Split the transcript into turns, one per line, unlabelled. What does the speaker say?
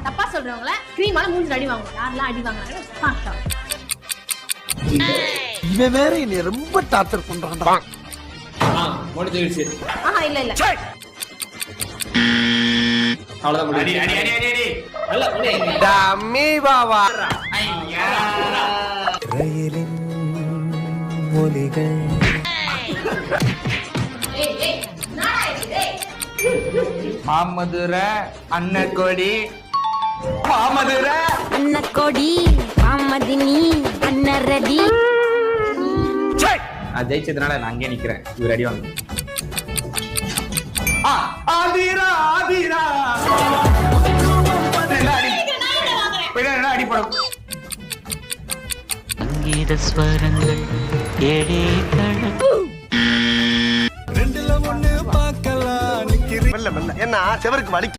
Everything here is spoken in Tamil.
தப்பா சொல்றவங்கள கிரீமால மூஞ்சில அடி வாங்குவோம். யாரெல்லாம் அடி வாங்குறாங்க பாக்கலாம்.
இவன் வேற என்னை ரொம்ப டார்ச்சர் பண்றான்டா.
முடிஞ்சிருச்சு.
இல்ல இல்ல
அவ்வளவுதான். அடி அடி அடி அடி அடி. நல்ல புடி.
டம்மி பாவா.
ஐயா.
ரயிலின் ஒலிகள்.
மாமதுர அன்னக்கொடி. மாமதுர
அன்னக்கொடி மாமதினி அன்னரடி.
நான் ஜெயிச்சதுனால நான் அங்கே நிக்கிறேன். இவர் அடி வாங்க. ஆதிரா ஆதிரா. அடி படம்.
சங்கீத ஸ்வரங்கள் ஏழே கணக்கு.
ரெண்டுல ஒண்ணு பார்க்கலாம்.
மெல்ல மெல்ல. என்ன செவருக்கு வலி.